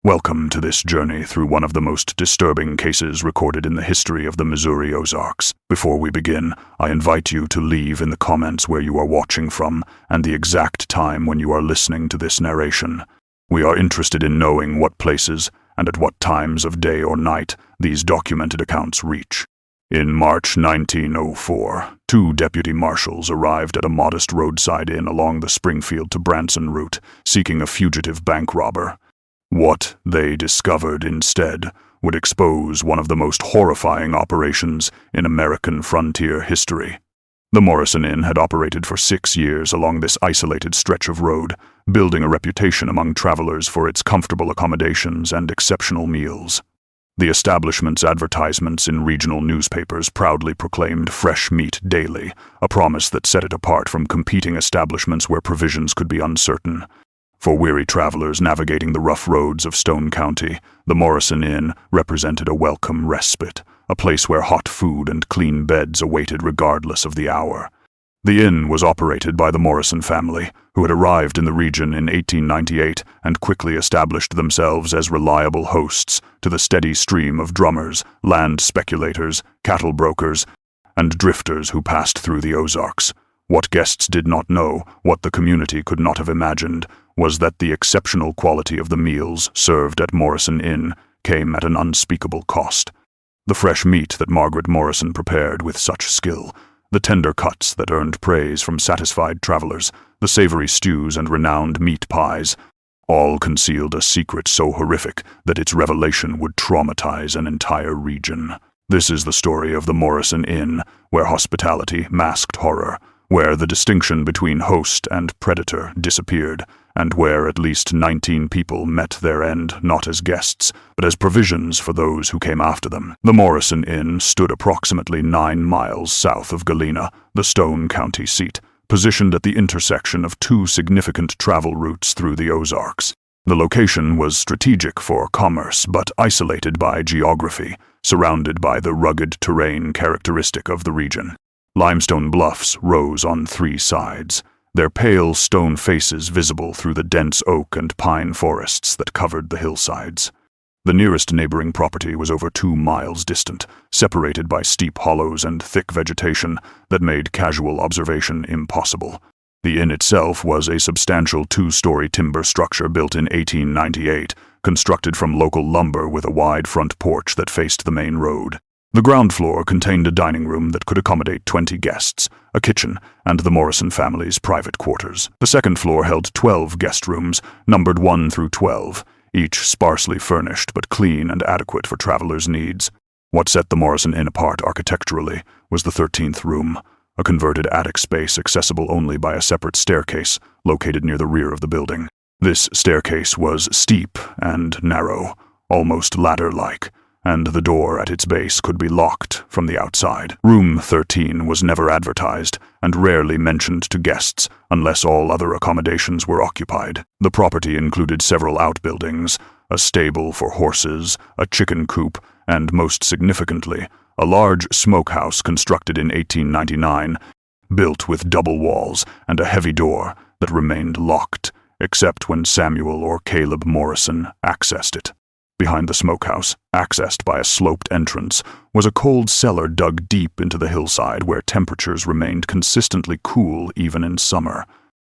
Welcome to this journey through one of the most disturbing cases recorded in the history of the Missouri Ozarks. Before we begin, I invite you to leave in the comments where you are watching from and the exact time when you are listening to this narration. We are interested in knowing what places and at what times of day or night these documented accounts reach. In March 1904, two deputy marshals arrived at a modest roadside inn along the Springfield to Branson route, seeking a fugitive bank robber. What they discovered instead would expose one of the most horrifying operations in American frontier history. The Morrison Inn had operated for 6 years along this isolated stretch of road, building a reputation among travelers for its comfortable accommodations and exceptional meals. The establishment's advertisements in regional newspapers proudly proclaimed fresh meat daily, a promise that set it apart from competing establishments where provisions could be uncertain. For weary travelers navigating the rough roads of Stone County, the Morrison Inn represented a welcome respite, a place where hot food and clean beds awaited regardless of the hour. The inn was operated by the Morrison family, who had arrived in the region in 1898 and quickly established themselves as reliable hosts to the steady stream of drummers, land speculators, cattle brokers, and drifters who passed through the Ozarks. What guests did not know, what the community could not have imagined, was that the exceptional quality of the meals served at Morrison Inn came at an unspeakable cost. The fresh meat that Margaret Morrison prepared with such skill, the tender cuts that earned praise from satisfied travelers, the savory stews and renowned meat pies, all concealed a secret so horrific that its revelation would traumatize an entire region. This is the story of the Morrison Inn, where hospitality masked horror, where the distinction between host and predator disappeared, and where at least 19 people met their end not as guests, but as provisions for those who came after them. The Morrison Inn stood approximately 9 miles south of Galena, the Stone County seat, positioned at the intersection of two significant travel routes through the Ozarks. The location was strategic for commerce, but isolated by geography, surrounded by the rugged terrain characteristic of the region. Limestone bluffs rose on 3 sides, their pale stone faces visible through the dense oak and pine forests that covered the hillsides. The nearest neighboring property was over 2 miles distant, separated by steep hollows and thick vegetation that made casual observation impossible. The inn itself was a substantial 2-story timber structure built in 1898, constructed from local lumber with a wide front porch that faced the main road. The ground floor contained a dining room that could accommodate 20 guests, a kitchen, and the Morrison family's private quarters. The second floor held 12 guest rooms, numbered 1 through 12, each sparsely furnished but clean and adequate for travelers' needs. What set the Morrison Inn apart architecturally was the 13th room, a converted attic space accessible only by a separate staircase located near the rear of the building. This staircase was steep and narrow, almost ladder-like, and the door at its base could be locked from the outside. Room 13 was never advertised and rarely mentioned to guests unless all other accommodations were occupied. The property included several outbuildings, a stable for horses, a chicken coop, and most significantly, a large smokehouse constructed in 1899, built with double walls and a heavy door that remained locked, except when Samuel or Caleb Morrison accessed it. Behind the smokehouse, accessed by a sloped entrance, was a cold cellar dug deep into the hillside where temperatures remained consistently cool even in summer.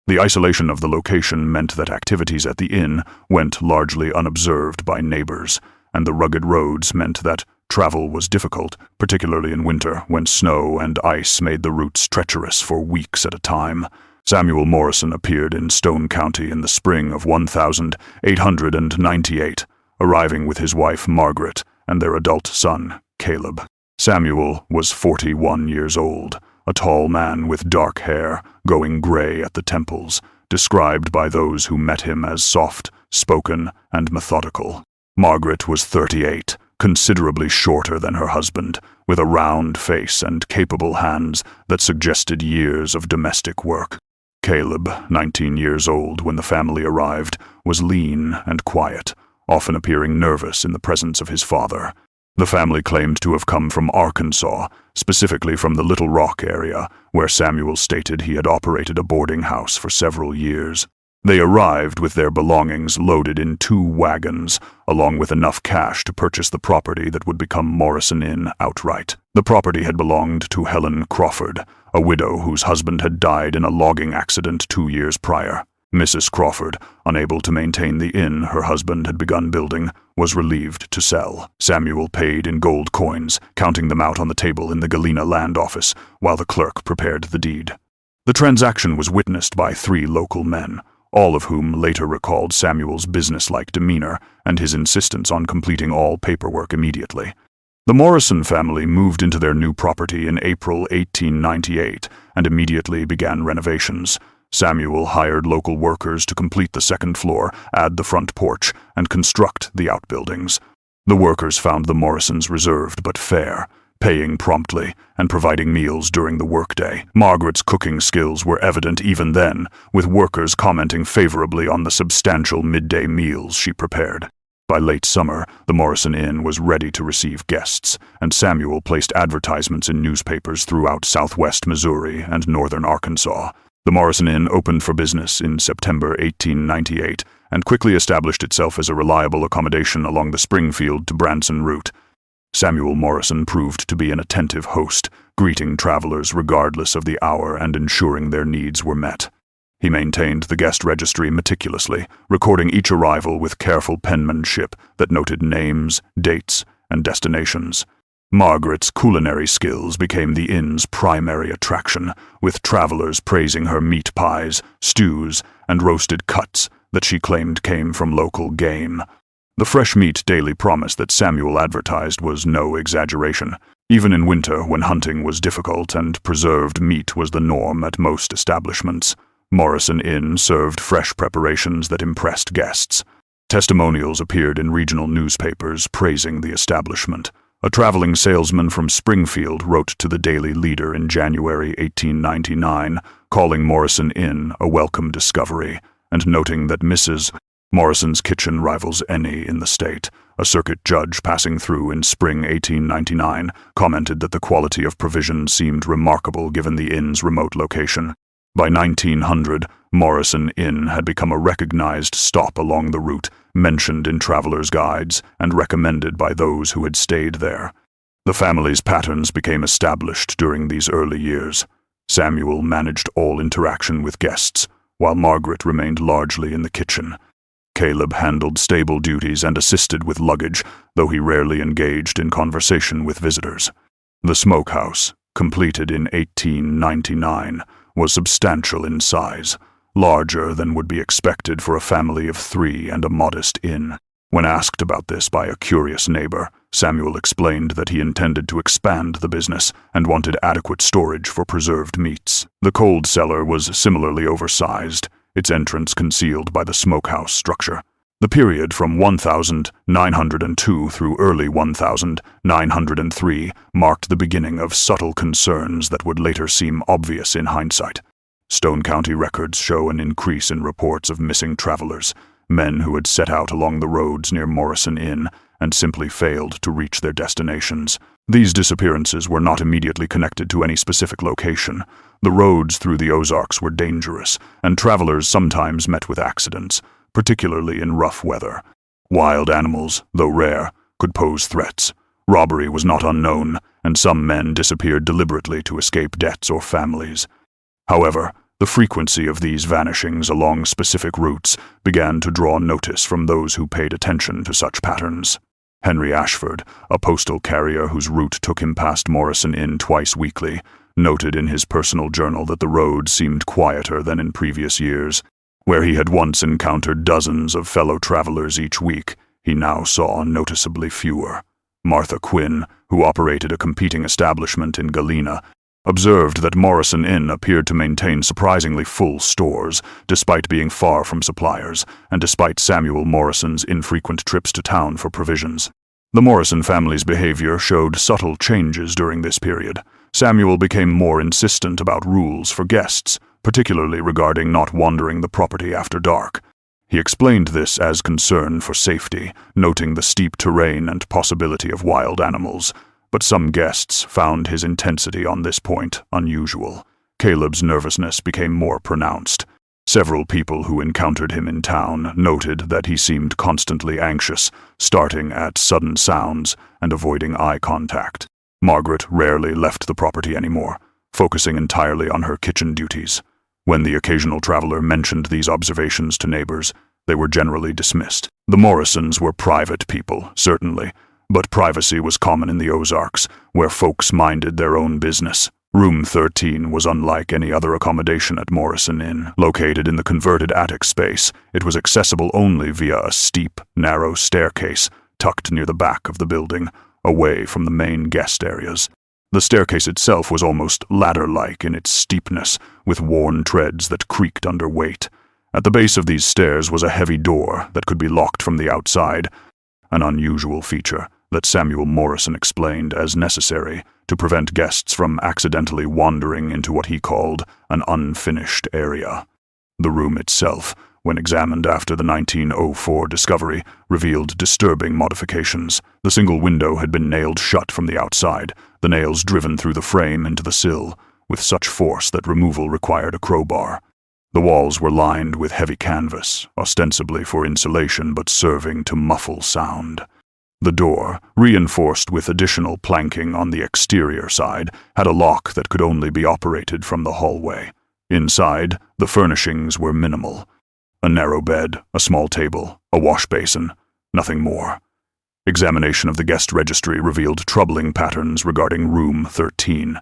The isolation of the location meant that activities at the inn went largely unobserved by neighbors, and the rugged roads meant that travel was difficult, particularly in winter when snow and ice made the routes treacherous for weeks at a time. Samuel Morrison appeared in Stone County in the spring of 1898. Arriving with his wife Margaret and their adult son, Caleb. Samuel was 41 years old, a tall man with dark hair, going gray at the temples, described by those who met him as soft-spoken and methodical. Margaret was 38, considerably shorter than her husband, with a round face and capable hands that suggested years of domestic work. Caleb, 19 years old when the family arrived, was lean and quiet, often appearing nervous in the presence of his father. The family claimed to have come from Arkansas, specifically from the Little Rock area, where Samuel stated he had operated a boarding house for several years. They arrived with their belongings loaded in 2 wagons, along with enough cash to purchase the property that would become Morrison Inn outright. The property had belonged to Helen Crawford, a widow whose husband had died in a logging accident 2 years prior. Mrs. Crawford, unable to maintain the inn her husband had begun building, was relieved to sell. Samuel paid in gold coins, counting them out on the table in the Galena land office, while the clerk prepared the deed. The transaction was witnessed by 3 local men, all of whom later recalled Samuel's businesslike demeanor and his insistence on completing all paperwork immediately. The Morrison family moved into their new property in April 1898 and immediately began renovations. Samuel hired local workers to complete the 2nd floor, add the front porch, and construct the outbuildings. The workers found the Morrisons reserved but fair, paying promptly and providing meals during the workday. Margaret's cooking skills were evident even then, with workers commenting favorably on the substantial midday meals she prepared. By late summer, the Morrison Inn was ready to receive guests, and Samuel placed advertisements in newspapers throughout southwest Missouri and northern Arkansas. The Morrison Inn opened for business in September 1898 and quickly established itself as a reliable accommodation along the Springfield to Branson route. Samuel Morrison proved to be an attentive host, greeting travelers regardless of the hour and ensuring their needs were met. He maintained the guest registry meticulously, recording each arrival with careful penmanship that noted names, dates, and destinations. Margaret's culinary skills became the inn's primary attraction, with travelers praising her meat pies, stews, and roasted cuts that she claimed came from local game. The fresh meat daily promise that Samuel advertised was no exaggeration. Even in winter, when hunting was difficult and preserved meat was the norm at most establishments, Morrison Inn served fresh preparations that impressed guests. Testimonials appeared in regional newspapers praising the establishment. A traveling salesman from Springfield wrote to the Daily Leader in January 1899, calling Morrison Inn a welcome discovery, and noting that Mrs. Morrison's kitchen rivals any in the state. A circuit judge passing through in spring 1899 commented that the quality of provisions seemed remarkable given the inn's remote location. By 1900, Morrison Inn had become a recognized stop along the route, mentioned in travelers' guides and recommended by those who had stayed there. The family's patterns became established during these early years. Samuel managed all interaction with guests, while Margaret remained largely in the kitchen. Caleb handled stable duties and assisted with luggage, though he rarely engaged in conversation with visitors. The smokehouse, completed in 1899, was substantial in size, larger than would be expected for a family of 3 and a modest inn. When asked about this by a curious neighbor, Samuel explained that he intended to expand the business and wanted adequate storage for preserved meats. The cold cellar was similarly oversized, its entrance concealed by the smokehouse structure. The period from 1902 through early 1903 marked the beginning of subtle concerns that would later seem obvious in hindsight. Stone County records show an increase in reports of missing travelers, men who had set out along the roads near Morrison Inn and simply failed to reach their destinations. These disappearances were not immediately connected to any specific location. The roads through the Ozarks were dangerous, and travelers sometimes met with accidents, particularly in rough weather. Wild animals, though rare, could pose threats. Robbery was not unknown, and some men disappeared deliberately to escape debts or families. However, the frequency of these vanishings along specific routes began to draw notice from those who paid attention to such patterns. Henry Ashford, a postal carrier whose route took him past Morrison Inn twice weekly, noted in his personal journal that the road seemed quieter than in previous years. Where he had once encountered dozens of fellow travelers each week, he now saw noticeably fewer. Martha Quinn, who operated a competing establishment in Galena, observed that Morrison Inn appeared to maintain surprisingly full stores, despite being far from suppliers, and despite Samuel Morrison's infrequent trips to town for provisions. The Morrison family's behavior showed subtle changes during this period. Samuel became more insistent about rules for guests, particularly regarding not wandering the property after dark. He explained this as concern for safety, noting the steep terrain and possibility of wild animals, but some guests found his intensity on this point unusual. Caleb's nervousness became more pronounced. Several people who encountered him in town noted that he seemed constantly anxious, starting at sudden sounds and avoiding eye contact. Margaret rarely left the property anymore, focusing entirely on her kitchen duties. When the occasional traveler mentioned these observations to neighbors, they were generally dismissed. The Morrisons were private people, certainly, but privacy was common in the Ozarks, where folks minded their own business. Room 13 was unlike any other accommodation at Morrison Inn. Located in the converted attic space, it was accessible only via a steep, narrow staircase tucked near the back of the building, away from the main guest areas. The staircase itself was almost ladder-like in its steepness, with worn treads that creaked under weight. At the base of these stairs was a heavy door that could be locked from the outside, an unusual feature that Samuel Morrison explained as necessary to prevent guests from accidentally wandering into what he called an unfinished area. The room itself, when examined after the 1904 discovery, revealed disturbing modifications. The single window had been nailed shut from the outside, the nails driven through the frame into the sill, with such force that removal required a crowbar. The walls were lined with heavy canvas, ostensibly for insulation but serving to muffle sound. The door, reinforced with additional planking on the exterior side, had a lock that could only be operated from the hallway. Inside, the furnishings were minimal. A narrow bed, a small table, a wash basin, nothing more. Examination of the guest registry revealed troubling patterns regarding room 13.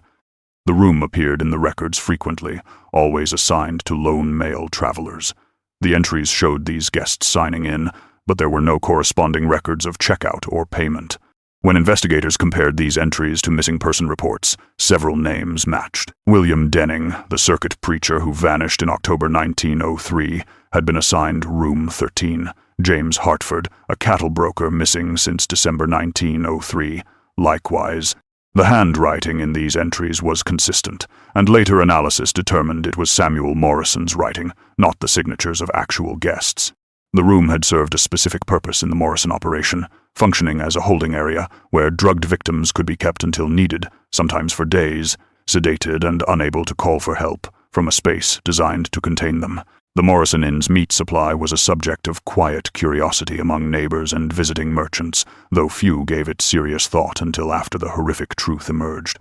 The room appeared in the records frequently, always assigned to lone male travelers. The entries showed these guests signing in, but there were no corresponding records of checkout or payment. When investigators compared these entries to missing person reports, several names matched. William Denning, the circuit preacher who vanished in October 1903, had been assigned room 13. James Hartford, a cattle broker missing since December 1903, likewise. The handwriting in these entries was consistent, and later analysis determined it was Samuel Morrison's writing, not the signatures of actual guests. The room had served a specific purpose in the Morrison operation, functioning as a holding area where drugged victims could be kept until needed, sometimes for days, sedated and unable to call for help, from a space designed to contain them. The Morrison Inn's meat supply was a subject of quiet curiosity among neighbors and visiting merchants, though few gave it serious thought until after the horrific truth emerged.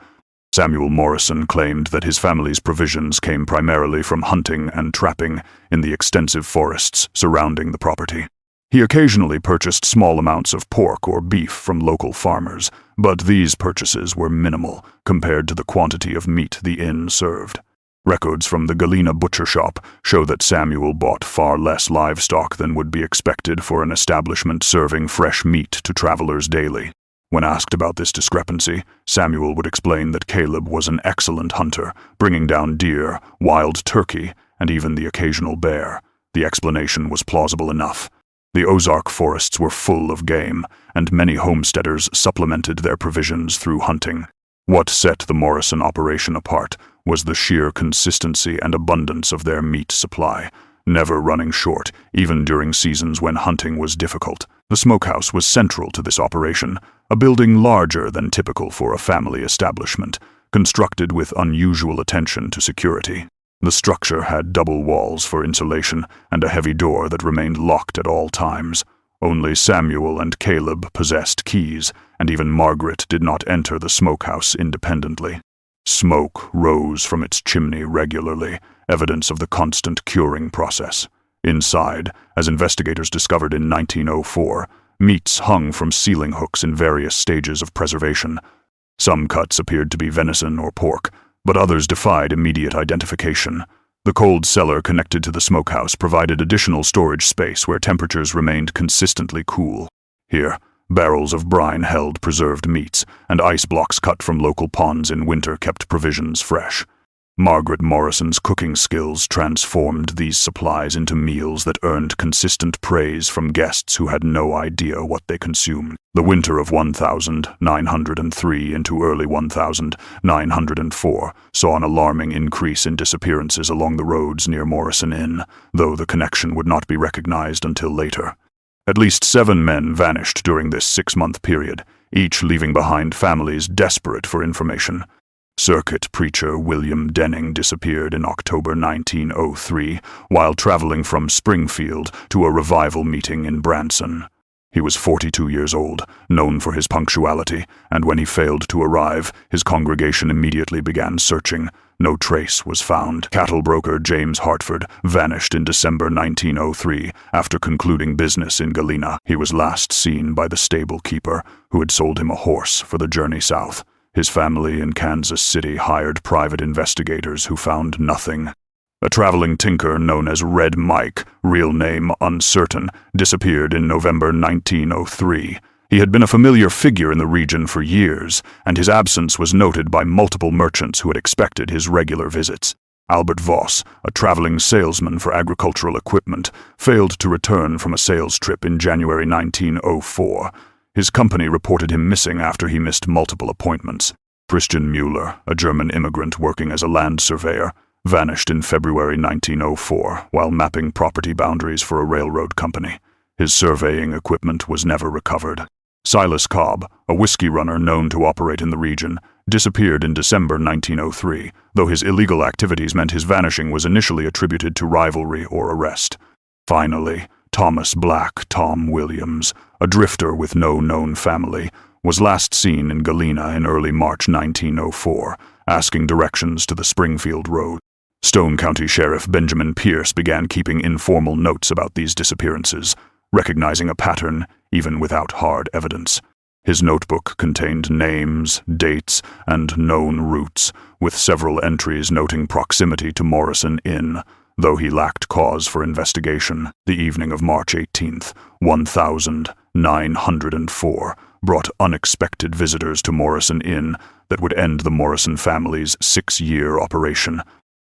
Samuel Morrison claimed that his family's provisions came primarily from hunting and trapping in the extensive forests surrounding the property. He occasionally purchased small amounts of pork or beef from local farmers, but these purchases were minimal compared to the quantity of meat the inn served. Records from the Galena butcher shop show that Samuel bought far less livestock than would be expected for an establishment serving fresh meat to travelers daily. When asked about this discrepancy, Samuel would explain that Caleb was an excellent hunter, bringing down deer, wild turkey, and even the occasional bear. The explanation was plausible enough. The Ozark forests were full of game, and many homesteaders supplemented their provisions through hunting. What set the Morrison operation apart was the sheer consistency and abundance of their meat supply, never running short, even during seasons when hunting was difficult. The smokehouse was central to this operation, a building larger than typical for a family establishment, constructed with unusual attention to security. The structure had double walls for insulation and a heavy door that remained locked at all times. Only Samuel and Caleb possessed keys, and even Margaret did not enter the smokehouse independently. Smoke rose from its chimney regularly, evidence of the constant curing process. Inside, as investigators discovered in 1904, meats hung from ceiling hooks in various stages of preservation. Some cuts appeared to be venison or pork, but others defied immediate identification. The cold cellar connected to the smokehouse provided additional storage space where temperatures remained consistently cool. Here, barrels of brine held preserved meats, and ice blocks cut from local ponds in winter kept provisions fresh. Margaret Morrison's cooking skills transformed these supplies into meals that earned consistent praise from guests who had no idea what they consumed. The winter of 1903 into early 1904 saw an alarming increase in disappearances along the roads near Morrison Inn, though the connection would not be recognized until later. At least 7 men vanished during this 6-month period, each leaving behind families desperate for information. Circuit preacher William Denning disappeared in October 1903 while traveling from Springfield to a revival meeting in Branson. He was 42 years old, known for his punctuality, and when he failed to arrive, his congregation immediately began searching. No trace was found. Cattle broker James Hartford vanished in December 1903 after concluding business in Galena. He was last seen by the stable keeper, who had sold him a horse for the journey south. His family in Kansas City hired private investigators who found nothing. A traveling tinker known as Red Mike, real name uncertain, disappeared in November 1903. He had been a familiar figure in the region for years, and his absence was noted by multiple merchants who had expected his regular visits. Albert Voss, a traveling salesman for agricultural equipment, failed to return from a sales trip in January 1904. His company reported him missing after he missed multiple appointments. Christian Mueller, a German immigrant working as a land surveyor, vanished in February 1904 while mapping property boundaries for a railroad company. His surveying equipment was never recovered. Silas Cobb, a whiskey runner known to operate in the region, disappeared in December 1903, though his illegal activities meant his vanishing was initially attributed to rivalry or arrest. Finally, Thomas Black Tom Williams, a drifter with no known family, was last seen in Galena in early March 1904, asking directions to the Springfield Road. Stone County Sheriff Benjamin Pierce began keeping informal notes about these disappearances, recognizing a pattern even without hard evidence. His notebook contained names, dates, and known routes, with several entries noting proximity to Morrison Inn, though he lacked cause for investigation. The evening of March 18th, 1904, brought unexpected visitors to Morrison Inn that would end the Morrison family's 6-year operation.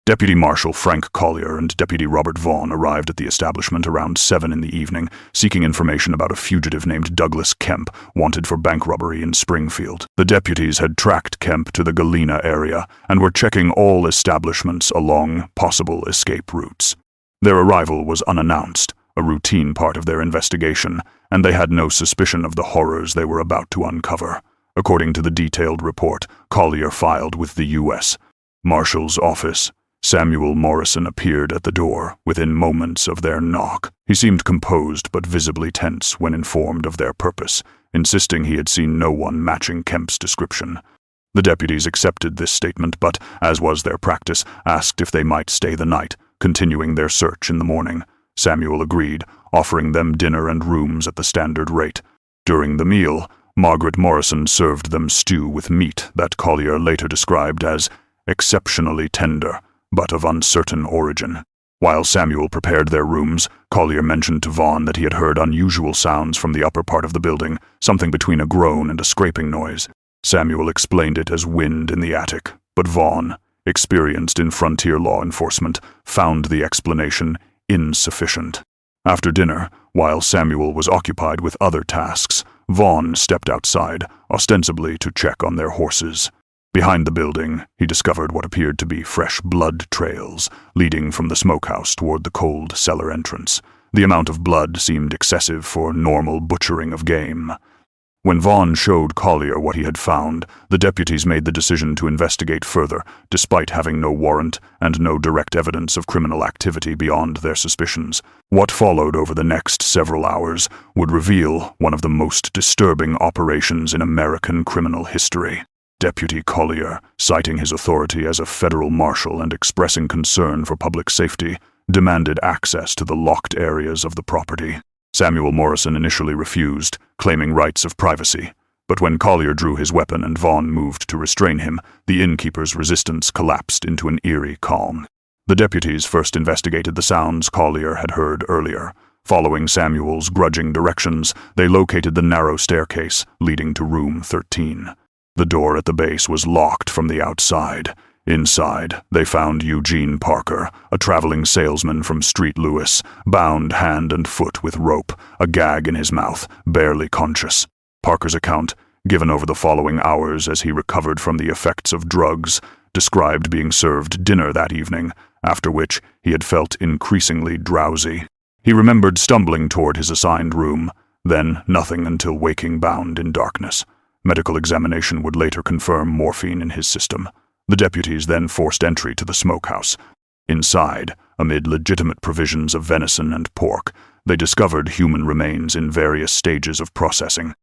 Deputy Marshal Frank Collier and Deputy Robert Vaughn arrived at the establishment around 7 in the evening, seeking information about a fugitive named Douglas Kemp, wanted for bank robbery in Springfield. The deputies had tracked Kemp to the Galena area and were checking all establishments along possible escape routes. Their arrival was unannounced, a routine part of their investigation, and they had no suspicion of the horrors they were about to uncover. According to the detailed report Collier filed with the U.S. Marshal's office, Samuel Morrison appeared at the door within moments of their knock. He seemed composed but visibly tense when informed of their purpose, insisting he had seen no one matching Kemp's description. The deputies accepted this statement but, as was their practice, asked if they might stay the night, continuing their search in the morning. Samuel agreed, offering them dinner and rooms at the standard rate. During the meal, Margaret Morrison served them stew with meat that Collier later described as exceptionally tender, but of uncertain origin. While Samuel prepared their rooms, Collier mentioned to Vaughn that he had heard unusual sounds from the upper part of the building, something between a groan and a scraping noise. Samuel explained it as wind in the attic, but Vaughn, experienced in frontier law enforcement, found the explanation insufficient. After dinner, while Samuel was occupied with other tasks, Vaughn stepped outside, ostensibly to check on their horses. Behind the building, he discovered what appeared to be fresh blood trails leading from the smokehouse toward the cold cellar entrance. The amount of blood seemed excessive for normal butchering of game. When Vaughn showed Collier what he had found, the deputies made the decision to investigate further, despite having no warrant and no direct evidence of criminal activity beyond their suspicions. What followed over the next several hours would reveal one of the most disturbing operations in American criminal history. Deputy Collier, citing his authority as a federal marshal and expressing concern for public safety, demanded access to the locked areas of the property. Samuel Morrison initially refused, claiming rights of privacy, but when Collier drew his weapon and Vaughn moved to restrain him, the innkeeper's resistance collapsed into an eerie calm. The deputies first investigated the sounds Collier had heard earlier. Following Samuel's grudging directions, they located the narrow staircase leading to room 13. The door at the base was locked from the outside. Inside, they found Eugene Parker, a traveling salesman from Street Louis, bound hand and foot with rope, a gag in his mouth, barely conscious. Parker's account, given over the following hours as he recovered from the effects of drugs, described being served dinner that evening, after which he had felt increasingly drowsy. He remembered stumbling toward his assigned room, then nothing until waking bound in darkness. Medical examination would later confirm morphine in his system. The deputies then forced entry to the smokehouse. Inside, amid legitimate provisions of venison and pork, they discovered human remains in various stages of processing.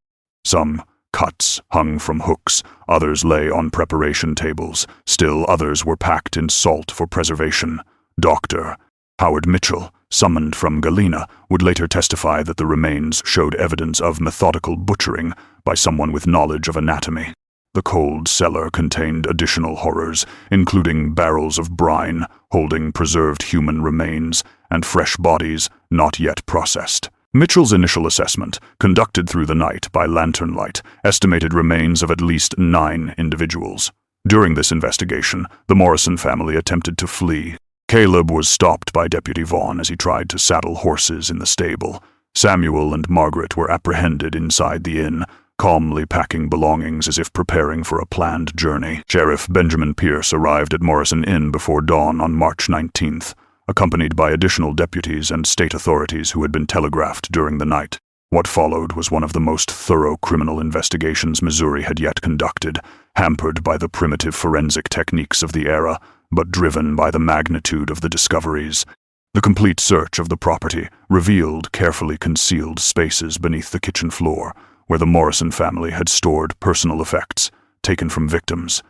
Some cuts hung from hooks, others lay on preparation tables, still others were packed in salt for preservation. Dr. Howard Mitchell, summoned from Galena, would later testify that the remains showed evidence of methodical butchering by someone with knowledge of anatomy. The cold cellar contained additional horrors, including barrels of brine holding preserved human remains and fresh bodies not yet processed. Mitchell's initial assessment, conducted through the night by lantern light, estimated remains of at least 9 individuals. During this investigation, the Morrison family attempted to flee. Caleb was stopped by Deputy Vaughn as he tried to saddle horses in the stable. Samuel and Margaret were apprehended inside the inn, calmly packing belongings as if preparing for a planned journey. Sheriff Benjamin Pierce arrived at Morrison Inn before dawn on March 19th, accompanied by additional deputies and state authorities who had been telegraphed during the night. What followed was one of the most thorough criminal investigations Missouri had yet conducted, hampered by the primitive forensic techniques of the era, but driven by the magnitude of the discoveries. The complete search of the property revealed carefully concealed spaces beneath the kitchen floor, where the Morrison family had stored personal effects taken from victims.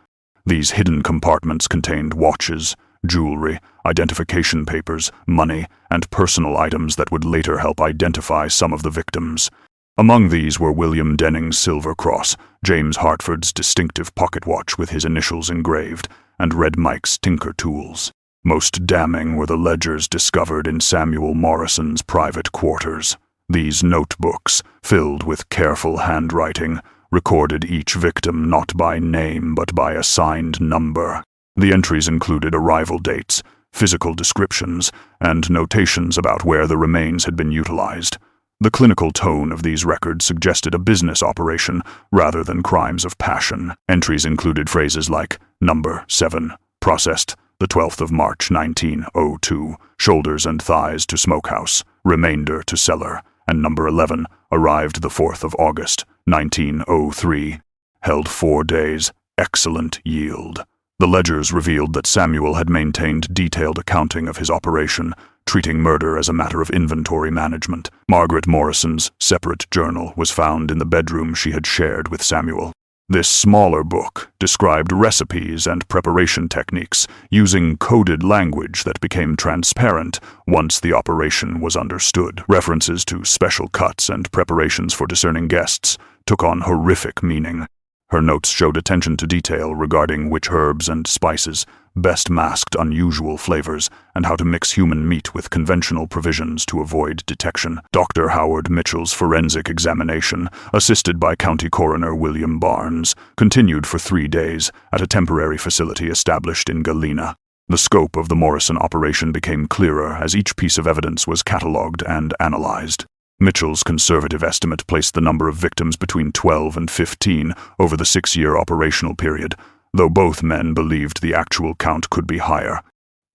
These hidden compartments contained watches, jewelry, identification papers, money, and personal items that would later help identify some of the victims. Among these were William Denning's silver cross, James Hartford's distinctive pocket watch with his initials engraved, and Red Mike's tinker tools. Most damning were the ledgers discovered in Samuel Morrison's private quarters. These notebooks, filled with careful handwriting, recorded each victim not by name but by assigned number. The entries included arrival dates, physical descriptions, and notations about where the remains had been utilized. The clinical tone of these records suggested a business operation rather than crimes of passion. Entries included phrases like Number 7, processed the 12th of March 1902, shoulders and thighs to smokehouse, remainder to cellar, and Number 11, arrived the 4th of August 1903, held 4 days, excellent yield. The ledgers revealed that Samuel had maintained detailed accounting of his operation, treating murder as a matter of inventory management. Margaret Morrison's separate journal was found in the bedroom she had shared with Samuel. This smaller book described recipes and preparation techniques using coded language that became transparent once the operation was understood. References to special cuts and preparations for discerning guests took on horrific meaning. Her notes showed attention to detail regarding which herbs and spices best masked unusual flavors and how to mix human meat with conventional provisions to avoid detection. Dr. Howard Mitchell's forensic examination, assisted by County Coroner William Barnes, continued for 3 days at a temporary facility established in Galena. The scope of the Morrison operation became clearer as each piece of evidence was catalogued and analyzed. Mitchell's conservative estimate placed the number of victims between 12 and 15 over the 6-year operational period, though both men believed the actual count could be higher.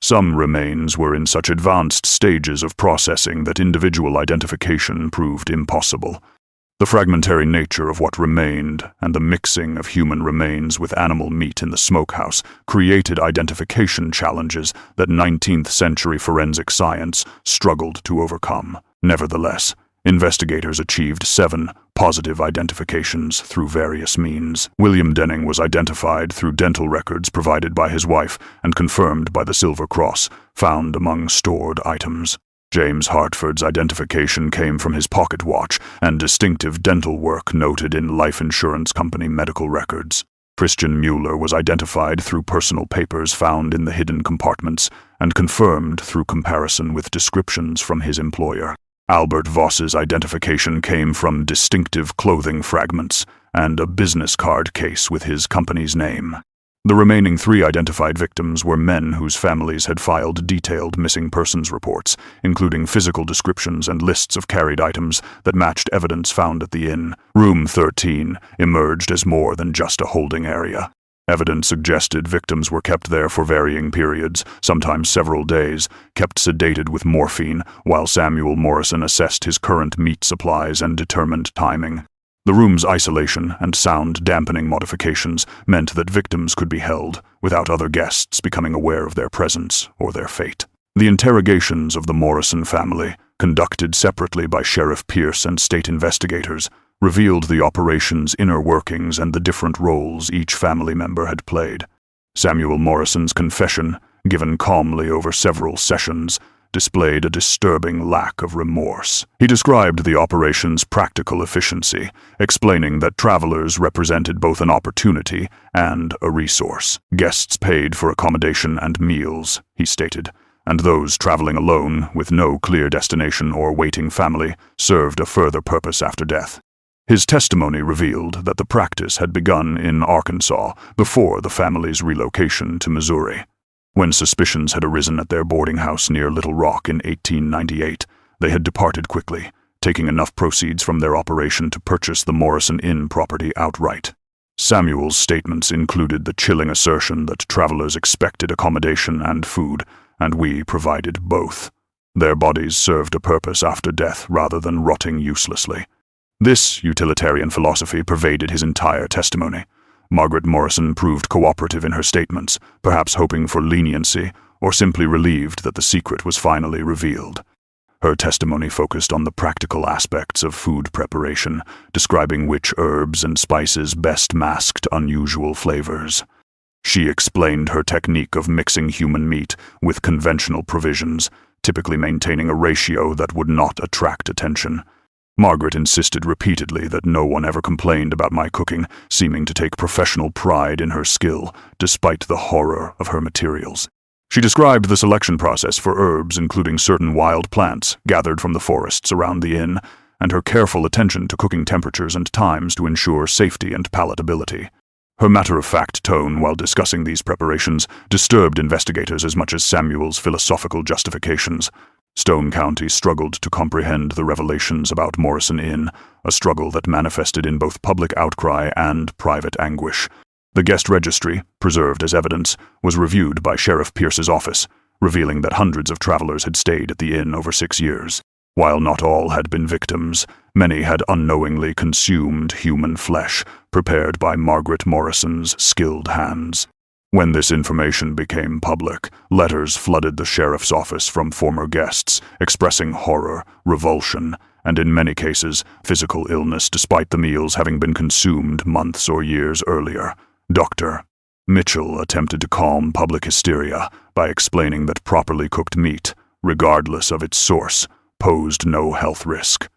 Some remains were in such advanced stages of processing that individual identification proved impossible. The fragmentary nature of what remained and the mixing of human remains with animal meat in the smokehouse created identification challenges that 19th-century forensic science struggled to overcome. Nevertheless, investigators achieved 7 positive identifications through various means. William Denning was identified through dental records provided by his wife and confirmed by the silver cross found among stored items. James Hartford's identification came from his pocket watch and distinctive dental work noted in life insurance company medical records. Christian Mueller was identified through personal papers found in the hidden compartments and confirmed through comparison with descriptions from his employer. Albert Voss's identification came from distinctive clothing fragments and a business card case with his company's name. The remaining 3 identified victims were men whose families had filed detailed missing persons reports, including physical descriptions and lists of carried items that matched evidence found at the inn. Room 13 emerged as more than just a holding area. Evidence suggested victims were kept there for varying periods, sometimes several days, kept sedated with morphine, while Samuel Morrison assessed his current meat supplies and determined timing. The room's isolation and sound-dampening modifications meant that victims could be held without other guests becoming aware of their presence or their fate. The interrogations of the Morrison family, conducted separately by Sheriff Pierce and state investigators, revealed the operation's inner workings and the different roles each family member had played. Samuel Morrison's confession, given calmly over several sessions, displayed a disturbing lack of remorse. He described the operation's practical efficiency, explaining that travelers represented both an opportunity and a resource. Guests paid for accommodation and meals, he stated, and those traveling alone, with no clear destination or waiting family, served a further purpose after death. His testimony revealed that the practice had begun in Arkansas before the family's relocation to Missouri. When suspicions had arisen at their boarding house near Little Rock in 1898, they had departed quickly, taking enough proceeds from their operation to purchase the Morrison Inn property outright. Samuel's statements included the chilling assertion that travelers expected accommodation and food, and we provided both. Their bodies served a purpose after death rather than rotting uselessly. This utilitarian philosophy pervaded his entire testimony. Margaret Morrison proved cooperative in her statements, perhaps hoping for leniency or simply relieved that the secret was finally revealed. Her testimony focused on the practical aspects of food preparation, describing which herbs and spices best masked unusual flavors. She explained her technique of mixing human meat with conventional provisions, typically maintaining a ratio that would not attract attention. Margaret insisted repeatedly that no one ever complained about my cooking, seeming to take professional pride in her skill, despite the horror of her materials. She described the selection process for herbs, including certain wild plants gathered from the forests around the inn, and her careful attention to cooking temperatures and times to ensure safety and palatability. Her matter-of-fact tone while discussing these preparations disturbed investigators as much as Samuel's philosophical justifications. Stone County struggled to comprehend the revelations about Morrison Inn, a struggle that manifested in both public outcry and private anguish. The guest registry, preserved as evidence, was reviewed by Sheriff Pierce's office, revealing that hundreds of travelers had stayed at the inn over 6 years. While not all had been victims, many had unknowingly consumed human flesh, prepared by Margaret Morrison's skilled hands. When this information became public, letters flooded the sheriff's office from former guests, expressing horror, revulsion, and in many cases, physical illness despite the meals having been consumed months or years earlier. Dr. Mitchell attempted to calm public hysteria by explaining that properly cooked meat, regardless of its source, posed no health risk.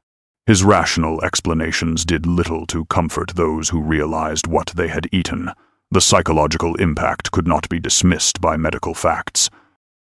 His rational explanations did little to comfort those who realized what they had eaten. The psychological impact could not be dismissed by medical facts.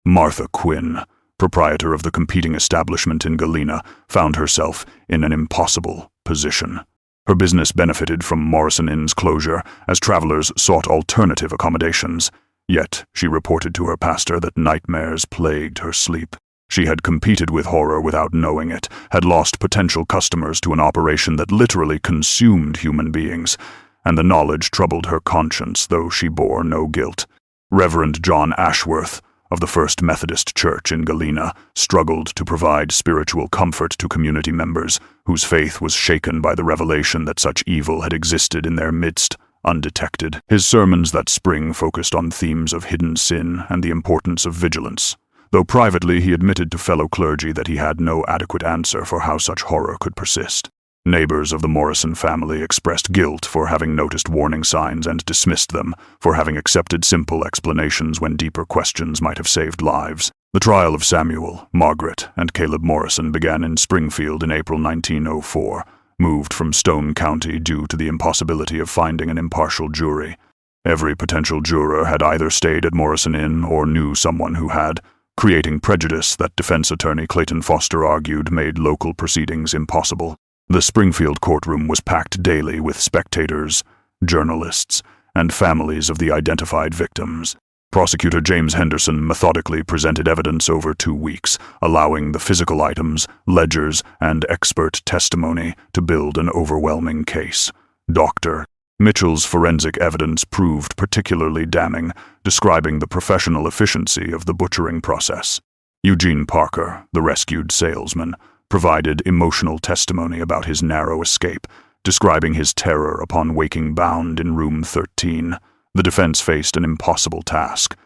Martha Quinn, proprietor of the competing establishment in Galena, found herself in an impossible position. Her business benefited from Morrison Inn's closure as travelers sought alternative accommodations, yet she reported to her pastor that nightmares plagued her sleep. She had competed with horror without knowing it, had lost potential customers to an operation that literally consumed human beings, and the knowledge troubled her conscience, though she bore no guilt. Reverend John Ashworth, of the First Methodist Church in Galena, struggled to provide spiritual comfort to community members whose faith was shaken by the revelation that such evil had existed in their midst, undetected. His sermons that spring focused on themes of hidden sin and the importance of vigilance, though privately he admitted to fellow clergy that he had no adequate answer for how such horror could persist. Neighbors of the Morrison family expressed guilt for having noticed warning signs and dismissed them for having accepted simple explanations when deeper questions might have saved lives. The trial of Samuel, Margaret, and Caleb Morrison began in Springfield in April 1904, moved from Stone County due to the impossibility of finding an impartial jury. Every potential juror had either stayed at Morrison Inn or knew someone who had, creating prejudice that defense attorney Clayton Foster argued made local proceedings impossible. The Springfield courtroom was packed daily with spectators, journalists, and families of the identified victims. Prosecutor James Henderson methodically presented evidence over 2 weeks, allowing the physical items, ledgers, and expert testimony to build an overwhelming case. Dr. Mitchell's forensic evidence proved particularly damning, describing the professional efficiency of the butchering process. Eugene Parker, the rescued salesman, provided emotional testimony about his narrow escape, describing his terror upon waking bound in room 13. The defense faced an impossible task.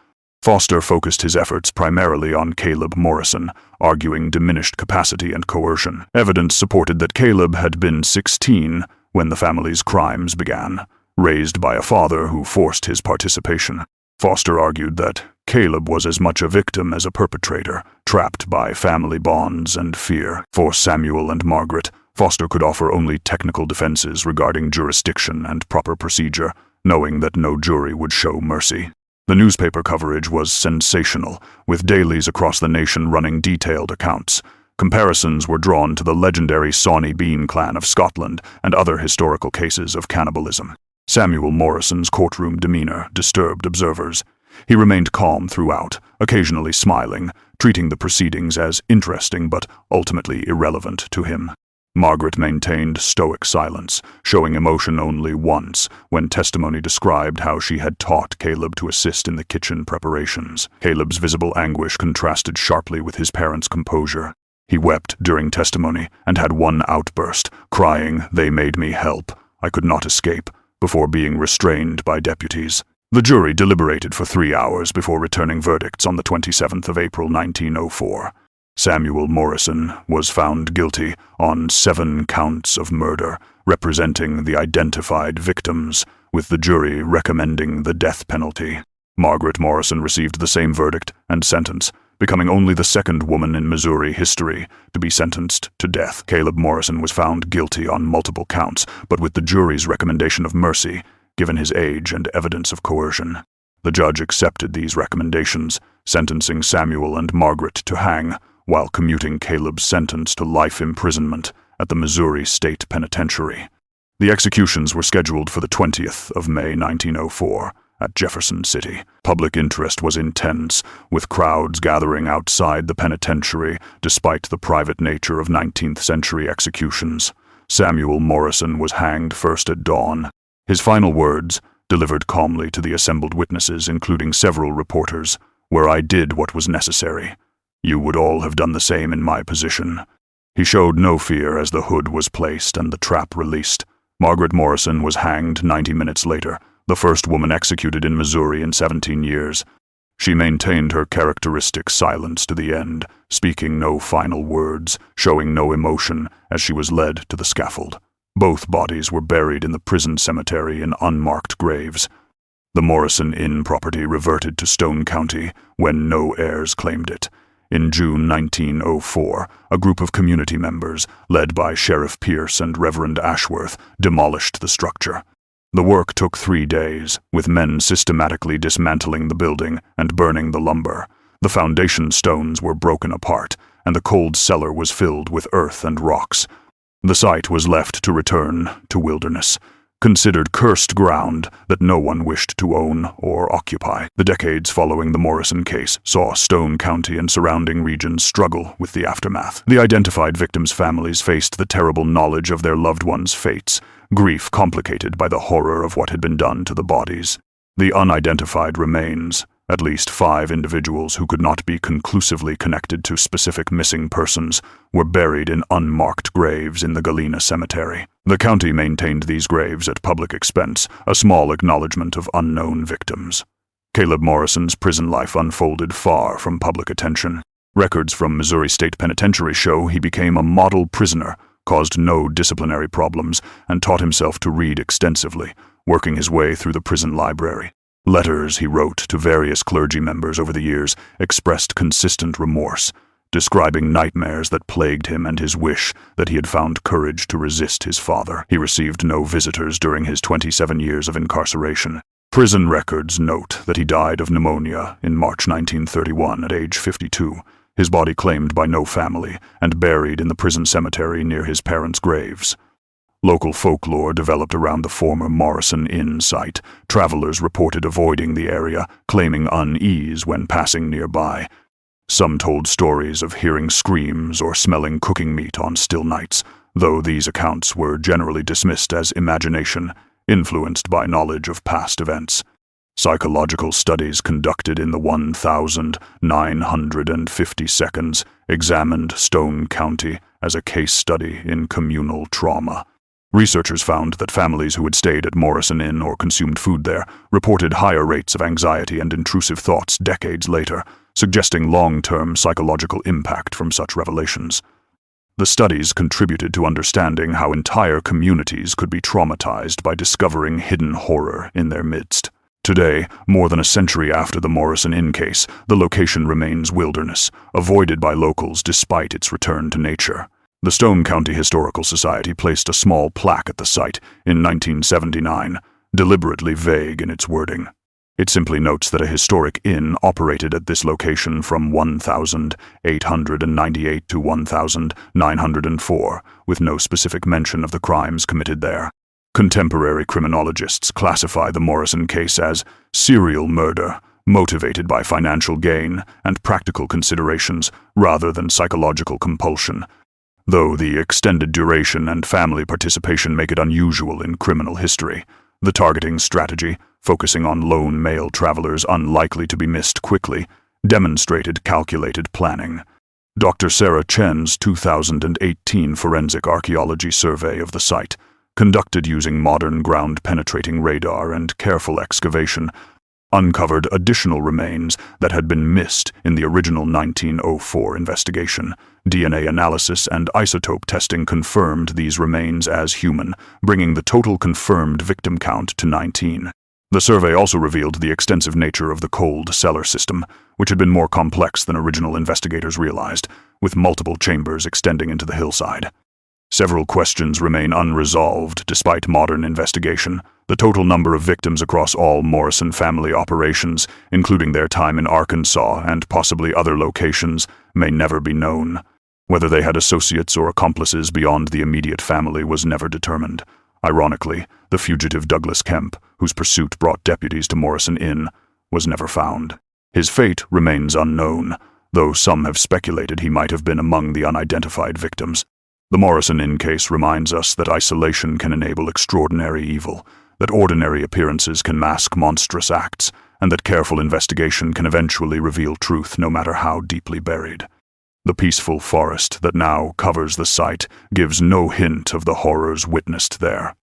Foster focused his efforts primarily on Caleb Morrison, arguing diminished capacity and coercion. Evidence supported that Caleb had been 16 when the family's crimes began, raised by a father who forced his participation. Foster argued that Caleb was as much a victim as a perpetrator, trapped by family bonds and fear. For Samuel and Margaret, Foster could offer only technical defenses regarding jurisdiction and proper procedure, knowing that no jury would show mercy. The newspaper coverage was sensational, with dailies across the nation running detailed accounts. Comparisons were drawn to the legendary Sawney Bean clan of Scotland and other historical cases of cannibalism. Samuel Morrison's courtroom demeanor disturbed observers. He remained calm throughout, occasionally smiling, treating the proceedings as interesting but ultimately irrelevant to him. Margaret maintained stoic silence, showing emotion only once, when testimony described how she had taught Caleb to assist in the kitchen preparations. Caleb's visible anguish contrasted sharply with his parents' composure. He wept during testimony and had one outburst, crying, "They made me help. I could not escape," before being restrained by deputies. The jury deliberated for 3 hours before returning verdicts on the 27th of April 1904. Samuel Morrison was found guilty on 7 counts of murder, representing the identified victims, with the jury recommending the death penalty. Margaret Morrison received the same verdict and sentence, becoming only the second woman in Missouri history to be sentenced to death. Caleb Morrison was found guilty on multiple counts, but with the jury's recommendation of mercy, given his age and evidence of coercion. The judge accepted these recommendations, sentencing Samuel and Margaret to hang, while commuting Caleb's sentence to life imprisonment at the Missouri State Penitentiary. The executions were scheduled for the 20th of May 1904 at Jefferson City. Public interest was intense, with crowds gathering outside the penitentiary despite the private nature of 19th century executions. Samuel Morrison was hanged first at dawn. His final words, delivered calmly to the assembled witnesses, including several reporters, were, "I did what was necessary. You would all have done the same in my position." He showed no fear as the hood was placed and the trap released. Margaret Morrison was hanged 90 minutes later, the first woman executed in Missouri in 17 years. She maintained her characteristic silence to the end, speaking no final words, showing no emotion as she was led to the scaffold. Both bodies were buried in the prison cemetery in unmarked graves. The Morrison Inn property reverted to Stone County when no heirs claimed it. In June 1904, a group of community members, led by Sheriff Pierce and Reverend Ashworth, demolished the structure. The work took 3 days, with men systematically dismantling the building and burning the lumber. The foundation stones were broken apart, and the cold cellar was filled with earth and rocks. The site was left to return to wilderness, considered cursed ground that no one wished to own or occupy. The decades following the Morrison case saw Stone County and surrounding regions struggle with the aftermath. The identified victims' families faced the terrible knowledge of their loved ones' fates, grief complicated by the horror of what had been done to the bodies. The unidentified remains, at least 5 individuals who could not be conclusively connected to specific missing persons, were buried in unmarked graves in the Galena Cemetery. The county maintained these graves at public expense, a small acknowledgement of unknown victims. Caleb Morrison's prison life unfolded far from public attention. Records from Missouri State Penitentiary show he became a model prisoner, caused no disciplinary problems, and taught himself to read extensively, working his way through the prison library. Letters he wrote to various clergy members over the years expressed consistent remorse, describing nightmares that plagued him and his wish that he had found courage to resist his father. He received no visitors during his 27 years of incarceration. Prison records note that he died of pneumonia in March 1931 at age 52, his body claimed by no family and buried in the prison cemetery near his parents' graves. Local folklore developed around the former Morrison Inn site. Travelers reported avoiding the area, claiming unease when passing nearby. Some told stories of hearing screams or smelling cooking meat on still nights, though these accounts were generally dismissed as imagination, influenced by knowledge of past events. Psychological studies conducted in the 1,950 seconds examined Stone County as a case study in communal trauma. Researchers found that families who had stayed at Morrison Inn or consumed food there reported higher rates of anxiety and intrusive thoughts decades later, suggesting long-term psychological impact from such revelations. The studies contributed to understanding how entire communities could be traumatized by discovering hidden horror in their midst. Today, more than a century after the Morrison Inn case, the location remains wilderness, avoided by locals despite its return to nature. The Stone County Historical Society placed a small plaque at the site in 1979, deliberately vague in its wording. It simply notes that a historic inn operated at this location from 1898 to 1904, with no specific mention of the crimes committed there. Contemporary criminologists classify the Morrison case as serial murder, motivated by financial gain and practical considerations rather than psychological compulsion, though the extended duration and family participation make it unusual in criminal history. The targeting strategy, focusing on lone male travelers unlikely to be missed quickly, demonstrated calculated planning. Dr. Sarah Chen's 2018 forensic archaeology survey of the site, conducted using modern ground-penetrating radar and careful excavation, uncovered additional remains that had been missed in the original 1904 investigation. DNA analysis and isotope testing confirmed these remains as human, bringing the total confirmed victim count to 19. The survey also revealed the extensive nature of the cold cellar system, which had been more complex than original investigators realized, with multiple chambers extending into the hillside. Several questions remain unresolved despite modern investigation. The total number of victims across all Morrison family operations, including their time in Arkansas and possibly other locations, may never be known. Whether they had associates or accomplices beyond the immediate family was never determined. Ironically, the fugitive Douglas Kemp, whose pursuit brought deputies to Morrison Inn, was never found. His fate remains unknown, though some have speculated he might have been among the unidentified victims. The Morrison Inn case reminds us that isolation can enable extraordinary evil, that ordinary appearances can mask monstrous acts, and that careful investigation can eventually reveal truth no matter how deeply buried. The peaceful forest that now covers the site gives no hint of the horrors witnessed there.